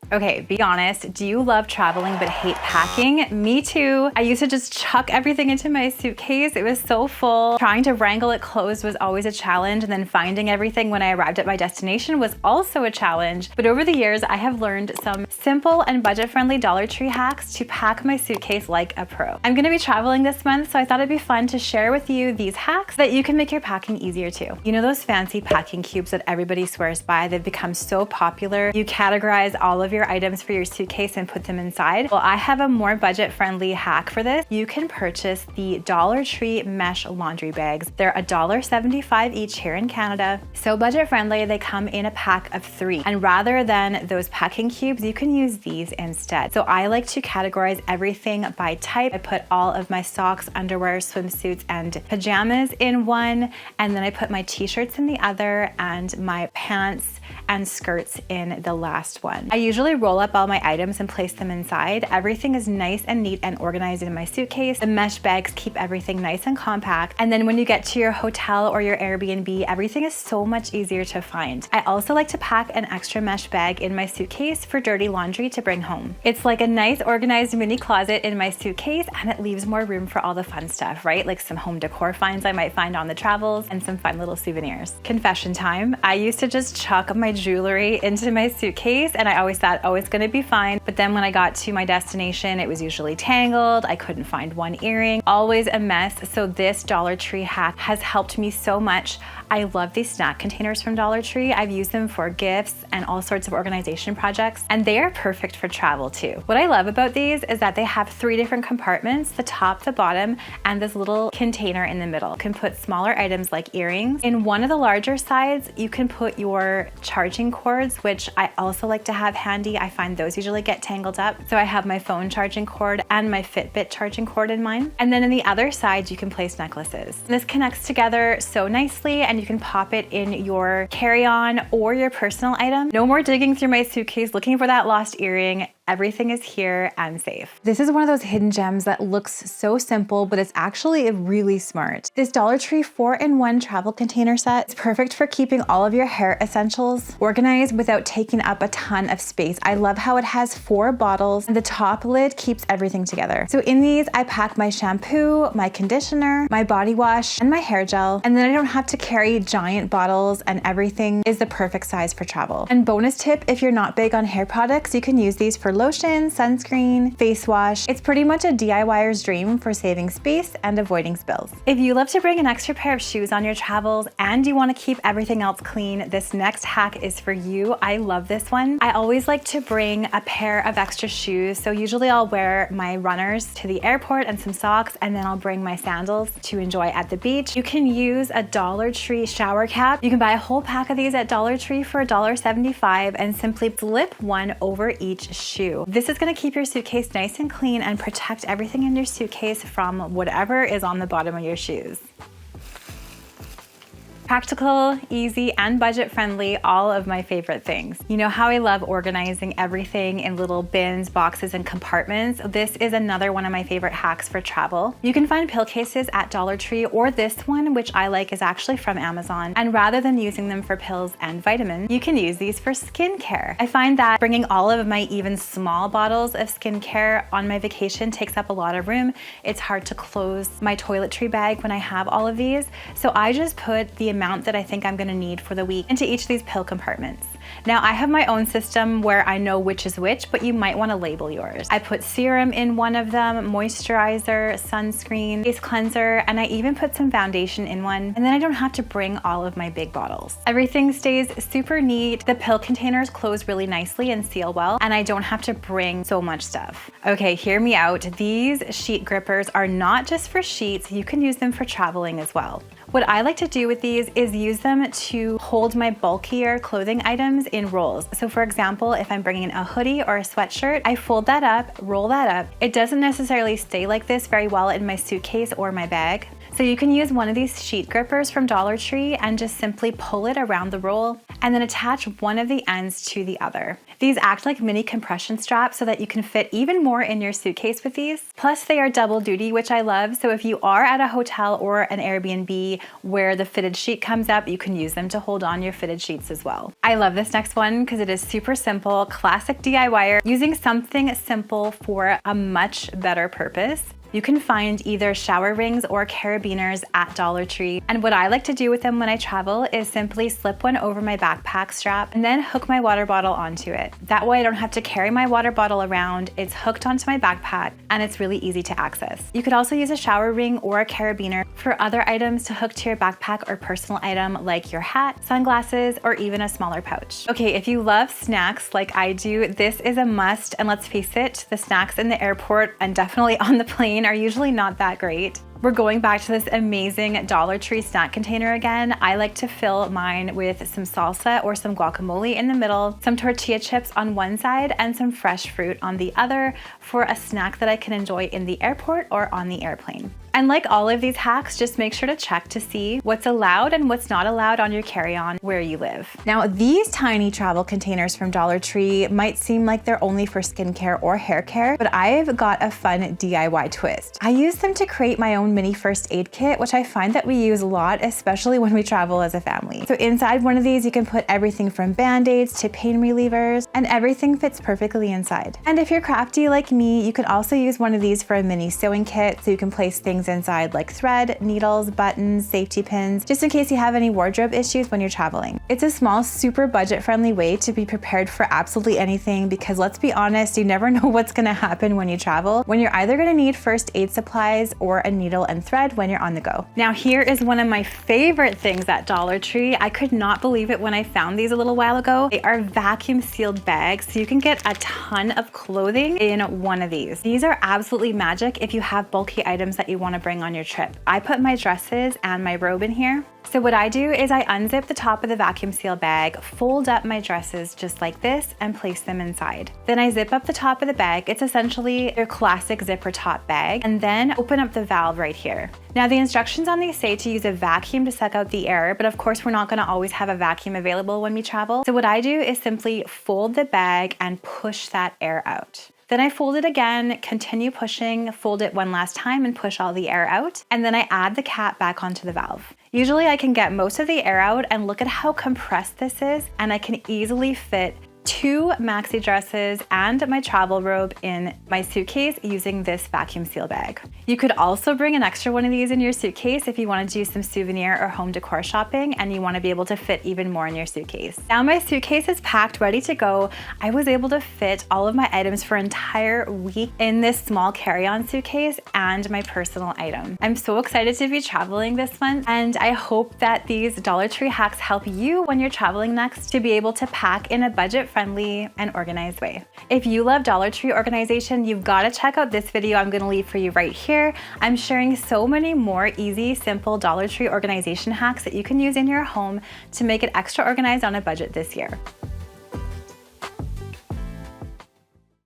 Okay, be honest, do you love traveling but hate packing? Me too. I used to just chuck everything into my suitcase. It was so full. Trying to wrangle it closed was always a challenge, and then finding everything when I arrived at my destination was also a challenge. But over the years, I have learned some simple and budget-friendly Dollar Tree hacks to pack my suitcase like a pro. I'm gonna be traveling this month, so I thought it'd be fun to share with you these hacks that you can make your packing easier too. You know those fancy packing cubes that everybody swears by? They've become so popular. You categorize all of your items for your suitcase and put them inside. Well, I have a more budget-friendly hack for this. You can purchase the Dollar Tree mesh laundry bags. They're $1.75 each here in Canada. So budget-friendly, they come in a pack of 3. And rather than those packing cubes, you can use these instead. So I like to categorize everything by type. I put all of my socks, underwear, swimsuits, and pajamas in one, and then I put my t-shirts in the other, and my pants and skirts in the last one. I usually roll up all my items and place them inside. Everything is nice and neat and organized in my suitcase. The mesh bags keep everything nice and compact. And then when you get to your hotel or your Airbnb, everything is so much easier to find. I also like to pack an extra mesh bag in my suitcase for dirty laundry to bring home. It's like a nice organized mini closet in my suitcase, and it leaves more room for all the fun stuff, right? Like some home decor finds I might find on the travels and some fun little souvenirs. Confession time. I used to just chuck my jewelry into my suitcase, and I always thought, oh, it's gonna be fine. But then when I got to my destination, it was usually tangled. I couldn't find one earring. Always a mess. So this Dollar Tree hack has helped me so much. I love these snack containers from Dollar Tree. I've used them for gifts and all sorts of organization projects, and they are perfect for travel too. What I love about these is that they have 3 different compartments, the top, the bottom, and this little container in the middle. You can put smaller items like earrings. In one of the larger sides, you can put your charging cords, which I also like to have handy. I find those usually get tangled up. So I have my phone charging cord and my Fitbit charging cord in mine. And then in the other side, you can place necklaces. This connects together so nicely, and you can pop it in your carry-on or your personal item. No more digging through my suitcase looking for that lost earring. Everything is here and safe. This is one of those hidden gems that looks so simple, but it's actually really smart. This Dollar Tree 4-in-1 travel container set is perfect for keeping all of your hair essentials organized without taking up a ton of space. I love how it has 4 bottles, and the top lid keeps everything together. So in these, I pack my shampoo, my conditioner, my body wash, and my hair gel, and then I don't have to carry giant bottles, and everything is the perfect size for travel. And bonus tip, if you're not big on hair products, you can use these for lotion, sunscreen, face wash. It's pretty much a DIYer's dream for saving space and avoiding spills. If you love to bring an extra pair of shoes on your travels and you want to keep everything else clean, this next hack is for you. I love this one. I always like to bring a pair of extra shoes. So usually I'll wear my runners to the airport and some socks, and then I'll bring my sandals to enjoy at the beach. You can use a Dollar Tree shower cap. You can buy a whole pack of these at Dollar Tree for $1.75 and simply slip one over each shoe. This is going to keep your suitcase nice and clean and protect everything in your suitcase from whatever is on the bottom of your shoes. Practical, easy, and budget-friendly, all of my favorite things. You know how I love organizing everything in little bins, boxes, and compartments? This is another one of my favorite hacks for travel. You can find pill cases at Dollar Tree, or this one, which I like, is actually from Amazon. And rather than using them for pills and vitamins, you can use these for skincare. I find that bringing all of my even small bottles of skincare on my vacation takes up a lot of room. It's hard to close my toiletry bag when I have all of these. So I just put the amount that I think I'm gonna need for the week into each of these pill compartments. Now I have my own system where I know which is which, but you might wanna label yours. I put serum in one of them, moisturizer, sunscreen, face cleanser, and I even put some foundation in one, and then I don't have to bring all of my big bottles. Everything stays super neat. The pill containers close really nicely and seal well, and I don't have to bring so much stuff. Okay, hear me out. These sheet grippers are not just for sheets, you can use them for traveling as well. What I like to do with these is use them to hold my bulkier clothing items in rolls. So for example, if I'm bringing in a hoodie or a sweatshirt, I fold that up, roll that up. It doesn't necessarily stay like this very well in my suitcase or my bag. So you can use one of these sheet grippers from Dollar Tree and just simply pull it around the roll and then attach one of the ends to the other. These act like mini compression straps so that you can fit even more in your suitcase with these. Plus they are double duty, which I love. So if you are at a hotel or an Airbnb where the fitted sheet comes up, you can use them to hold on your fitted sheets as well. I love this next one because it is super simple, classic DIYer, using something simple for a much better purpose. You can find either shower rings or carabiners at Dollar Tree. And what I like to do with them when I travel is simply slip one over my backpack strap and then hook my water bottle onto it. That way I don't have to carry my water bottle around. It's hooked onto my backpack and it's really easy to access. You could also use a shower ring or a carabiner for other items to hook to your backpack or personal item like your hat, sunglasses, or even a smaller pouch. Okay, if you love snacks like I do, this is a must. And let's face it, the snacks in the airport and definitely on the plane are usually not that great. We're going back to this amazing Dollar Tree snack container again. I like to fill mine with some salsa or some guacamole in the middle, some tortilla chips on one side, and some fresh fruit on the other for a snack that I can enjoy in the airport or on the airplane. And like all of these hacks, just make sure to check to see what's allowed and what's not allowed on your carry-on where you live. Now, these tiny travel containers from Dollar Tree might seem like they're only for skincare or hair care, but I've got a fun DIY twist. I use them to create my own mini first aid kit, which I find that we use a lot, especially when we travel as a family. So inside one of these, you can put everything from band-aids to pain relievers, and everything fits perfectly inside. And if you're crafty like me, you can also use one of these for a mini sewing kit, so you can place things inside like thread, needles, buttons, safety pins, just in case you have any wardrobe issues when you're traveling. It's a small, super budget-friendly way to be prepared for absolutely anything because let's be honest, you never know what's gonna happen when you travel, when you're either gonna need first aid supplies or a needle and thread when you're on the go. Now here is one of my favorite things at Dollar Tree. I could not believe it when I found these a little while ago. They are vacuum sealed bags, so you can get a ton of clothing in one of these. These are absolutely magic if you have bulky items that you want to bring on your trip. I put my dresses and my robe in here. So what I do is I unzip the top of the vacuum seal bag, fold up my dresses just like this, and place them inside. Then I zip up the top of the bag. It's essentially your classic zipper top bag, and then open up the valve right here. Now the instructions on these say to use a vacuum to suck out the air, but of course we're not gonna always have a vacuum available when we travel. So what I do is simply fold the bag and push that air out. Then I fold it again, continue pushing, fold it one last time and push all the air out. And then I add the cap back onto the valve. Usually I can get most of the air out and look at how compressed this is, and I can easily fit 2 maxi dresses and my travel robe in my suitcase using this vacuum seal bag. You could also bring an extra one of these in your suitcase if you want to do some souvenir or home decor shopping and you want to be able to fit even more in your suitcase. Now my suitcase is packed, ready to go. I was able to fit all of my items for an entire week in this small carry-on suitcase and my personal item. I'm so excited to be traveling this month, and I hope that these Dollar Tree hacks help you when you're traveling next to be able to pack in a budget-friendly and organized way. If you love Dollar Tree organization, you've got to check out this video I'm going to leave for you right here. I'm sharing so many more easy, simple Dollar Tree organization hacks that you can use in your home to make it extra organized on a budget this year.